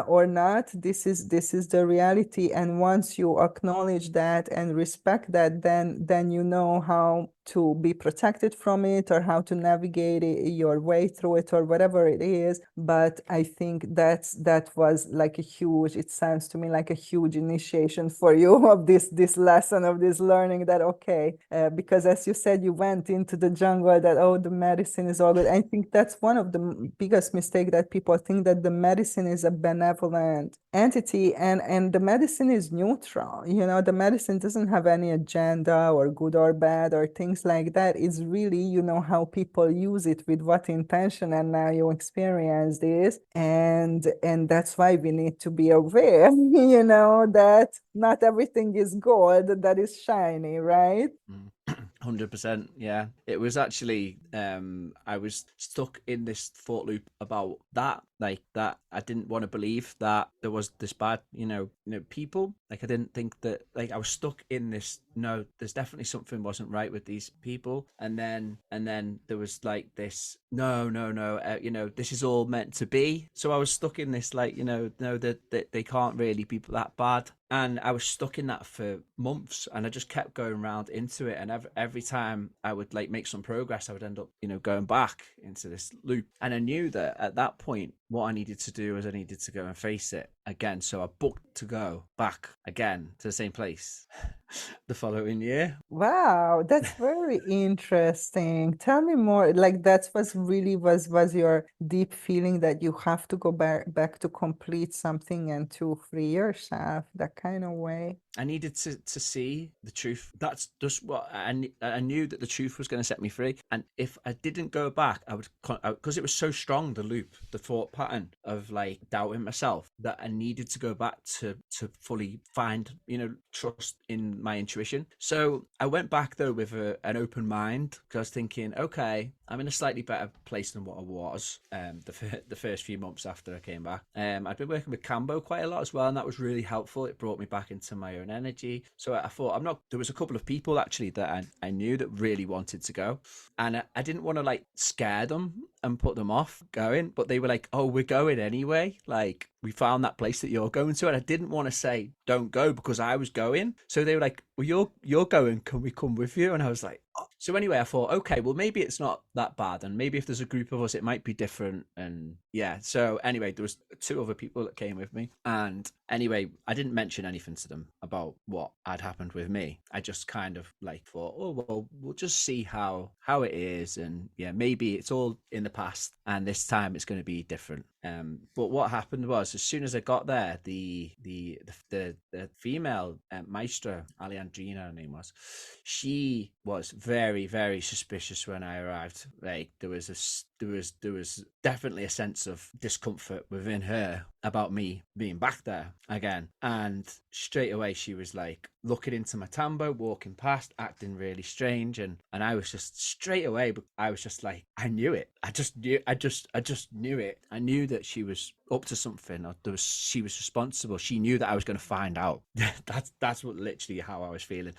or not. This is the reality. And once you acknowledge that and respect that, then you know how to be protected from it, or how to navigate your way through it, or whatever it is. But I think that was like a huge, it sounds to me like a huge initiation for you of this lesson, of this learning, that okay, because as you said, you went into the jungle, that oh, the medicine is all good. I think that's one of the biggest mistake, that people think that the medicine is a benevolent entity, and the medicine is neutral. The medicine doesn't have any agenda, or good or bad, or things like that. It's really, how people use it, with what intention, and now you experience this. And that's why we need to be aware, that not everything is gold that is shiny, right? 100%. Yeah, it was actually I was stuck in this thought loop about that, like that I didn't want to believe that there was this bad, people. Like I didn't think that, like I was stuck in this, no, there's definitely something wasn't right with these people. And then there was like this, no, no, no, this is all meant to be. So I was stuck in this, like, no, that they can't really be that bad. And I was stuck in that for months, and I just kept going around into it. And every time I would like make some progress, I would end up, going back into this loop. And I knew that at that point, what I needed to do was I needed to go and face it again. So I booked to go back again to the same place the following year. Wow, that's very interesting. Tell me more. Like that was really was your deep feeling, that you have to go back to complete something and to free yourself, that kind of way. I needed to see the truth. That's just what I knew, that the truth was going to set me free. And if I didn't go back, I would, because it was so strong, the loop, the thought pattern of like doubting myself, that I needed to go back to fully find, trust in my intuition. So I went back though with an open mind, because I was thinking, okay, I'm in a slightly better place than what I was the first few months after I came back. I'd been working with Cambo quite a lot as well, and that was really helpful. It brought me back into my own energy. So I thought, there was a couple of people actually that I knew that really wanted to go, and I didn't want to like scare them and put them off going, but they were like, oh, we're going anyway, like we found that place that you're going to. And I didn't want to say don't go, because I was going. So they were like, well, you're going, can we come with you? And I was like, oh. So anyway, I thought, okay, well, maybe it's not that bad, and maybe if there's a group of us, it might be different. And yeah, so anyway, there was two other people that came with me. And anyway, I didn't mention anything to them about what had happened with me. I just kind of like thought, oh well, we'll just see how it is. And yeah, maybe it's all in the past, and this time it's going to be different. But what happened was, as soon as I got there, the female maestra, Alejandrina, her name was, she was very, very suspicious when I arrived. Like there was there was definitely a sense of discomfort within her about me being back there again. And straight away she was like looking into my tambo, walking past, acting really strange, and I was just straight away, I was just like, I knew it. I just knew it. I knew that she was up to something, or she was responsible. She knew that I was going to find out. That's what literally how I was feeling.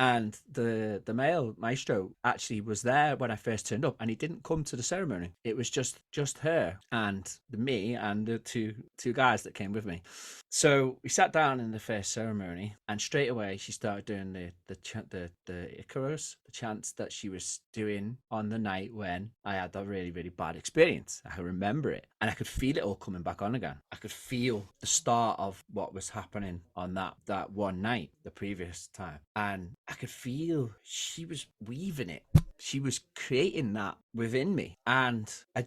And the male maestro actually was there when I first turned up, and he didn't come to the ceremony. It was just her and me and the two guys that came with me. So we sat down in the first ceremony, and straight away she started doing the Icarus, the chants that she was doing on the night when I had that really really bad experience. I remember it, and I could feel it all coming back on again. I could feel the start of what was happening on that one night, the previous time, and I could feel she was weaving it. She was creating that within me, and I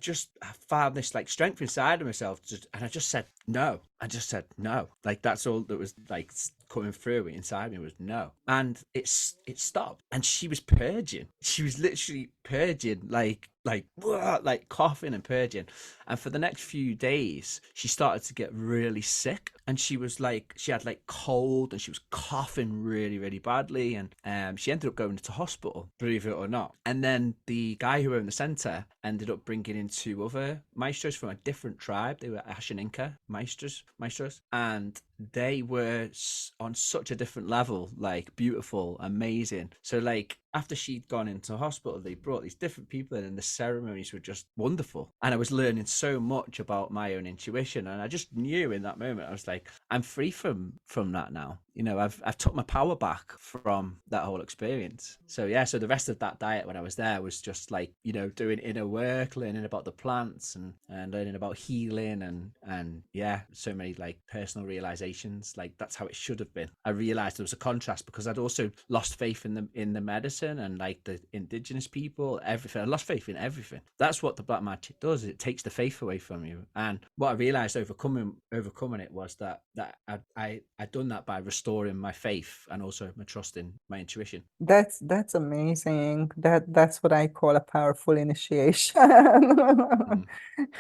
found this like strength inside of myself, and I just said no. I just said no. Like that's all that was like coming through inside me was no, and it stopped. And she was purging. She was literally purging, like coughing and purging. And for the next few days, she started to get really sick, and she had like cold, and she was coughing really really badly, and she ended up going to hospital, believe it or not. And then the guy who owned the center ended up bringing in two other maestros from a different tribe. They were Ashaninka maestros, and they were on such a different level, like beautiful, amazing. So like after she'd gone into hospital, they brought these different people in, and the ceremonies were just wonderful. And I was learning so much about my own intuition, and I just knew in that moment, I was like, I'm free from that now. I've took my power back from that whole experience. So yeah, so the rest of that diet when I was there was just like, doing inner work, learning about the plants, and learning about healing, and yeah, so many like personal realizations. Like that's how it should have been. I realized there was a contrast because I'd also lost faith in the medicine and like the indigenous people, everything. I lost faith in everything. That's what the black magic does. It takes the faith away from you. And what I realized overcoming it was that I'd done that by restoring my faith and also my trust in my intuition. That's amazing. That's what I call a powerful initiation. Mm.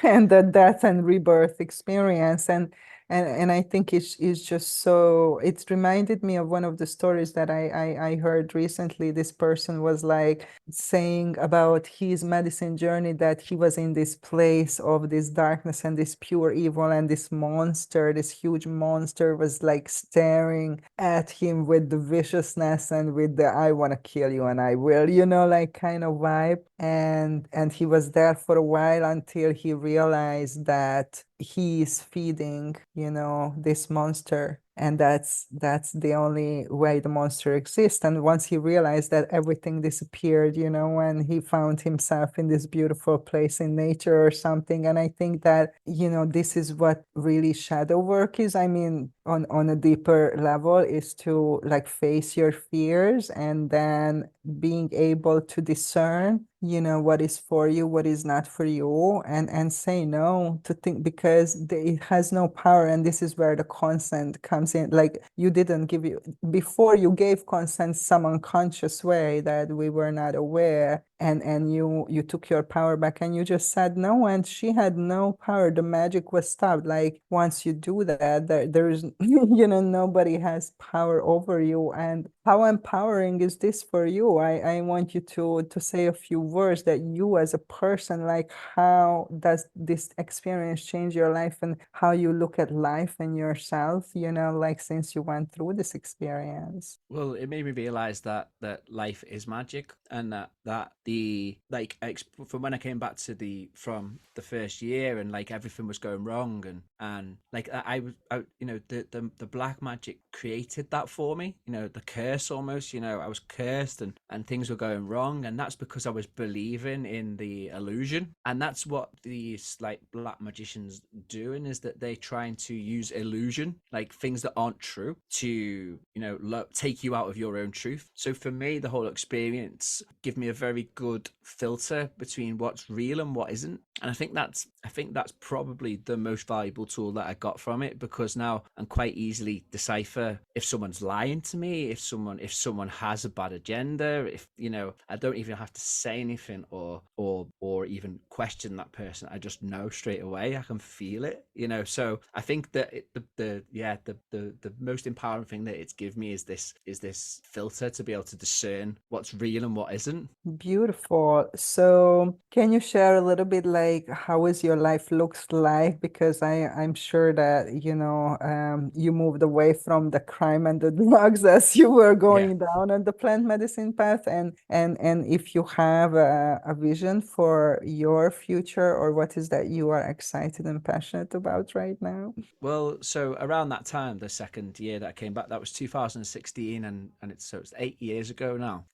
And the death and rebirth experience. And I think it's just so it reminded me of one of the stories that I heard recently. This person was like saying about his medicine journey, that he was in this place of this darkness and this pure evil, and this monster, this huge monster was like staring at him with the viciousness and with the I want to kill you and I will, like kind of vibe. And he was there for a while until he realized that he is feeding, this monster, and that's the only way the monster exists. And once he realized that, everything disappeared, and he found himself in this beautiful place in nature or something. And I think that, this is what really shadow work is. I mean, on a deeper level, is to like face your fears, and then being able to discern, what is for you, what is not for you, and say no to think, because it has no power. And this is where the consent comes in. Like, you didn't give you before, you gave consent some unconscious way that we were not aware, and you took your power back, and you just said no, and she had no power. The magic was stopped. Like, once you do that, there's nobody has power over you. And how empowering is this for you? I want you to say a few words, that you as a person, like, how does this experience change your life, and how you look at life and yourself, like, since you went through this experience? Well, it made me realize that life is magic, and that the like from when I came back from the first year, and like everything was going wrong, and like I was the black magic created that for me. The curse almost. I was cursed, and things were going wrong, and that's because I was believing in the illusion. And that's what these like black magicians doing, is that they're trying to use illusion, like things that aren't true, to take you out of your own truth. So for me, the whole experience gave me a very good filter between what's real and what isn't. And I think that's probably the most valuable tool that I got from it, because now I'm quite easily decipher if someone's lying to me, if someone has a bad agenda, if I don't even have to say anything or even question that person. I just know straight away. I can feel it. So I think that the most empowering thing that it's given me is this filter to be able to discern what's real and what isn't. Beautiful. So, can you share a little bit like how is your life looks like? Because I'm sure that you moved away from the crime and the drugs as you were Yeah. going down on the plant medicine path, and if you have a vision for your future, or what is that you are excited and passionate about right now? Well, so around that time, the second year that I came back, that was 2016, and it's 8 years ago now.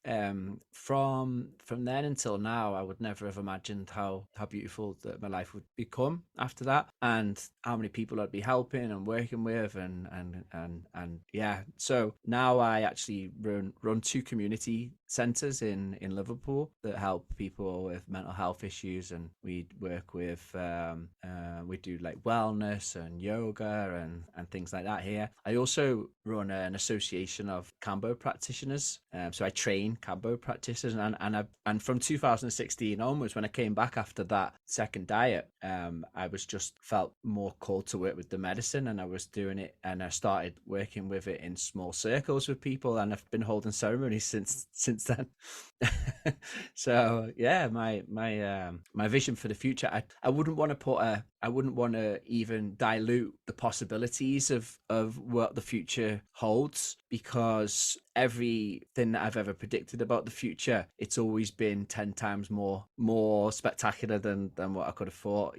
From then until now, I would never have imagined how beautiful that my life would become after that, and how many people I'd be helping and working with, and yeah. So now I actually run two community centres in Liverpool that help people with mental health issues, and we work with we do like wellness and yoga and things like that here. I also run an association of Kambo practitioners, so I train Kambo practitioners, and from 2016 onwards, when I came back after that second diet, I was just felt more called to work with the medicine, and I was doing it, and I started working with it in small circles with people, and I've been holding ceremonies since then. So yeah, my vision for the future, I wouldn't want to I wouldn't want to even dilute the possibilities of what the future holds, because everything that I've ever predicted about the future, it's always been 10 times more spectacular than what I could have thought.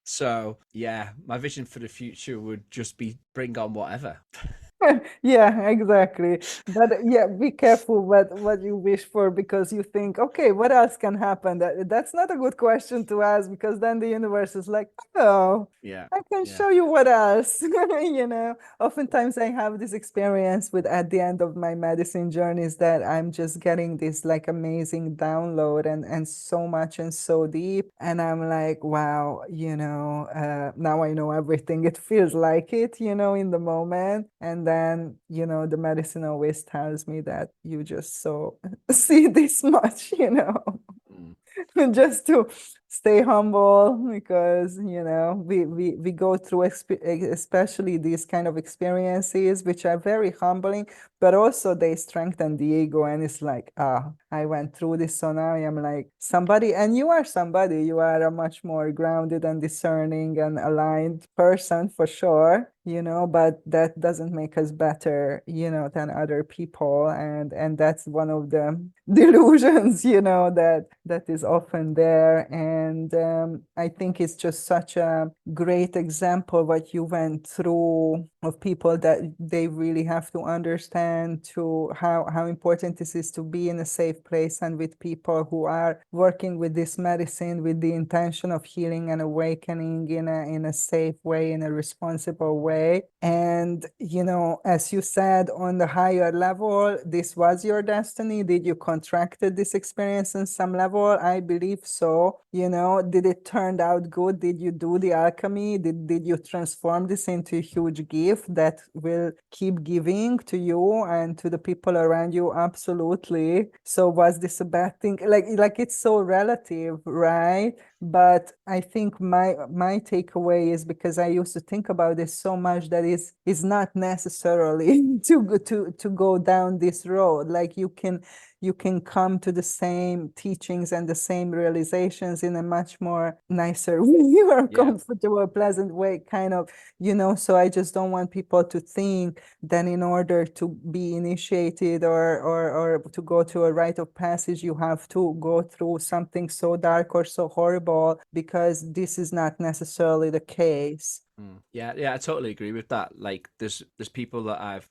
So yeah, my vision for the future would just be bring on whatever. Yeah, exactly. But yeah, be careful what you wish for, because you think, okay, what else can happen? That's not a good question to ask, because then the universe is like, oh, Yeah. I can Yeah. show you what else. Oftentimes I have this experience with at the end of my medicine journeys that I'm just getting this like amazing download and so much and so deep. And I'm like, wow, now I know everything. It feels like it, in the moment. And then, the medicine always tells me that you just so see this much, Mm. just to stay humble, because we go through especially these kind of experiences which are very humbling, but also they strengthen the ego, and it's like, I went through this, so now I am like somebody, and you are somebody, you are a much more grounded and discerning and aligned person for sure, but that doesn't make us better, than other people, and that's one of the delusions, that is often there. And I think it's just such a great example what you went through, of people that they really have to understand to how important this is to be in a safe place and with people who are working with this medicine with the intention of healing and awakening in a safe way, in a responsible way. And as you said, on the higher level, this was your destiny. Did you contracted this experience on some level? I believe so. Did it turn out good? Did you do the alchemy? Did you transform this into a huge gift that will keep giving to you and to the people around you? Absolutely. So was this a bad thing? Like it's so relative, right? But I think my takeaway is, because I used to think about this so much, that is not necessarily to go down this road. Like you can come to the same teachings and the same realizations in a much more nicer way, or Yeah. comfortable, pleasant way, kind of, so I just don't want people to think that in order to be initiated, or to go to a rite of passage, you have to go through something so dark or so horrible, because this is not necessarily the case. Yeah, yeah, I totally agree with that. Like, there's people that I've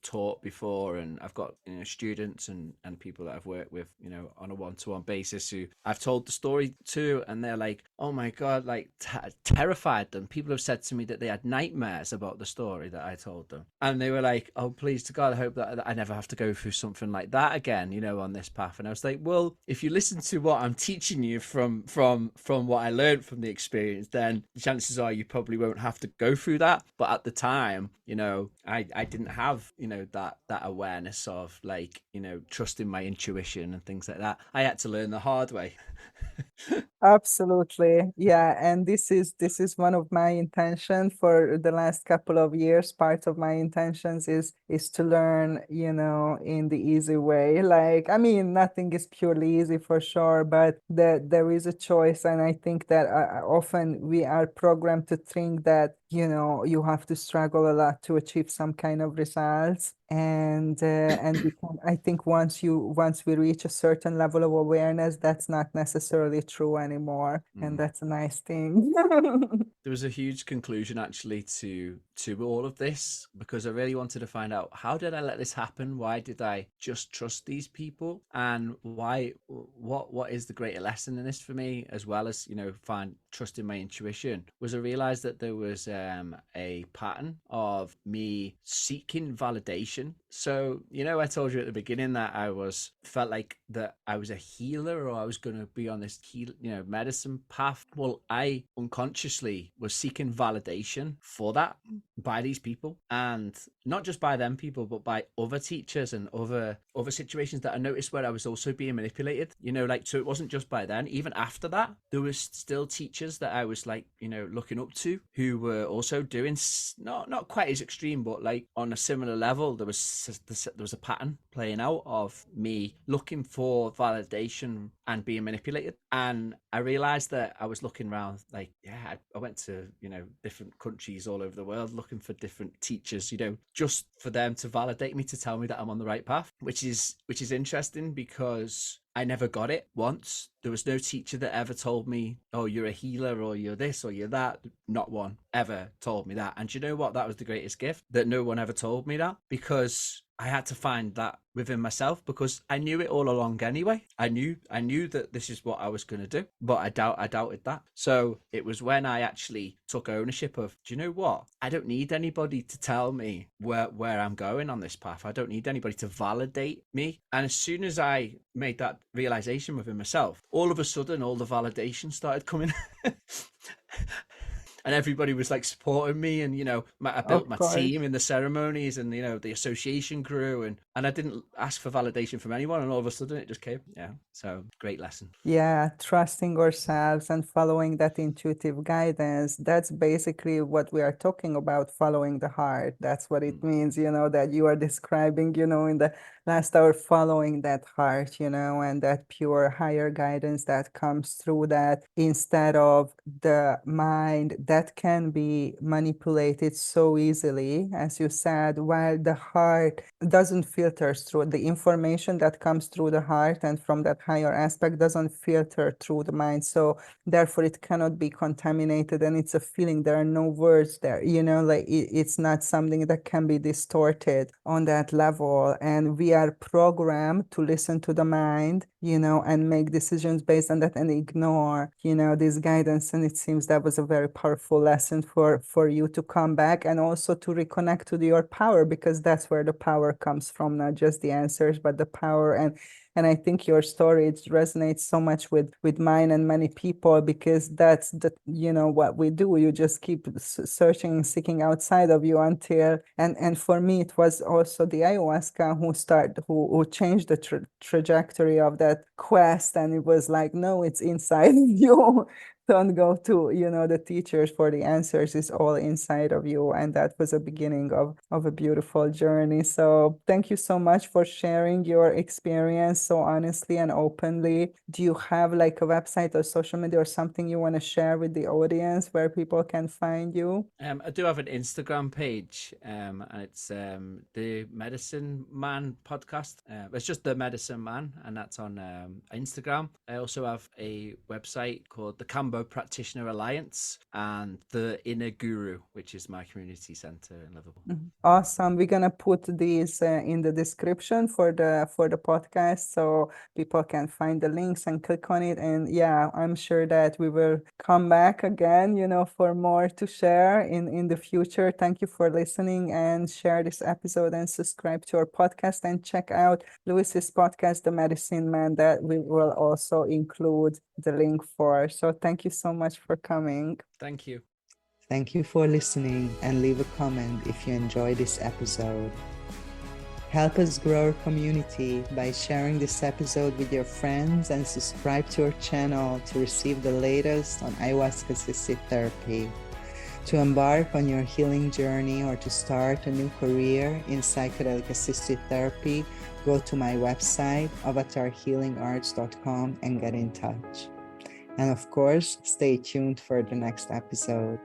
taught before, and I've got students and people that I've worked with on a one-to-one basis who I've told the story to, and they're like, "Oh my god!" Like terrified them. People have said to me that they had nightmares about the story that I told them, and they were like, "Oh, please to God, I hope that I never have to go through something like that again." On this path. And I was like, "Well, if you listen to what I'm teaching you from what I learned from the experience, then the chances are you probably won't have to go through that." But at the time, I didn't have that awareness of, like, trusting my intuition and things like that. I had to learn the hard way. Absolutely. Yeah, and this is one of my intention for the last couple of years. Part of my intentions is to learn, in the easy way. Like, I mean, nothing is purely easy for sure, but there is a choice, and I think that often we are programmed to think that, you have to struggle a lot to achieve some kind of results. And I think once we reach a certain level of awareness, that's not necessarily true anymore, and Mm. that's a nice thing. There was a huge conclusion actually to all of this, because I really wanted to find out, how did I let this happen? Why did I just trust these people? And what is the greater lesson in this for me, as well as find trust in my intuition? Was I realized that there was a pattern of me seeking validation. So I told you at the beginning that I was felt like that I was a healer, or I was going to be on this medicine path. Well, I unconsciously was seeking validation for that by these people, and not just by them people, but by other teachers and other situations that I noticed where I was also being manipulated. Like, so it wasn't just by then. Even after that, there was still teachers that I was, like, looking up to, who were also doing not quite as extreme, but like on a similar level. There was a pattern playing out of me looking for validation and being manipulated. And I realized that I was looking around, like, yeah, I went to different countries all over the world looking for different teachers, just for them to validate me, to tell me that I'm on the right path, which is interesting, because I never got it once. There was no teacher that ever told me, "Oh, you're a healer," or "You're this," or "You're that." Not one ever told me that. And you know what? That was the greatest gift, that no one ever told me that, because I had to find that within myself, because I knew it all along anyway. I knew that this is what I was going to do, but I doubted that. So it was when I actually took ownership of, do you know what? I don't need anybody to tell me where I'm going on this path. I don't need anybody to validate me. And as soon as I made that realization within myself, all of a sudden all the validation started coming. And everybody was like supporting me, and I built Of my course. team in the ceremonies, and the association grew, and I didn't ask for validation from anyone, and all of a sudden it just came. Yeah, so great lesson. Yeah, trusting ourselves and following that intuitive guidance. That's basically what we are talking about, following the heart. That's what it Mm. means, that you are describing, in the last hour, following that heart, and that pure higher guidance that comes through that, instead of the mind that can be manipulated so easily, as you said, while the heart doesn't filter through the information that comes through the heart, and from that higher aspect doesn't filter through the mind. So therefore it cannot be contaminated, and it's a feeling. There are no words there, like it's not something that can be distorted on that level. And we are programmed to listen to the mind, and make decisions based on that, and ignore, this guidance. And it seems that was a very powerful lesson for you to come back, and also to reconnect to your power, because that's where the power comes from, not just the answers, but the power. And I think your story, it resonates so much with mine and many people, because that's what we do. You just keep searching and seeking outside of you until, and for me it was also the ayahuasca who changed the trajectory of that quest. And it was like, no, it's inside you. Don't go to the teachers for the answers. Is all inside of you. And that was a beginning of a beautiful journey. So thank you so much for sharing your experience so honestly and openly. Do you have like a website or social media or something you want to share with the audience where people can find you? I do have an Instagram page, and it's the Medicine Man podcast. It's just the Medicine Man, and that's on Instagram. I also have a website called the Rainbow Practitioner Alliance, and the Inner Guru, which is my community center in Liverpool. Awesome. We're gonna put these in the description for the podcast, so people can find the links and click on it. And yeah, I'm sure that we will come back again, for more to share in the future. Thank you for listening, and share this episode and subscribe to our podcast, and check out Luis's podcast, The Medicine Man, that we will also include the link for. So thank you so much for coming. Thank you. Thank you for listening, and leave a comment if you enjoyed this episode. Help us grow our community by sharing this episode with your friends, and subscribe to our channel to receive the latest on ayahuasca-assisted therapy. To embark on your healing journey or to start a new career in psychedelic-assisted therapy, go to my website, avatarhealingarts.com, and get in touch. And of course, stay tuned for the next episode.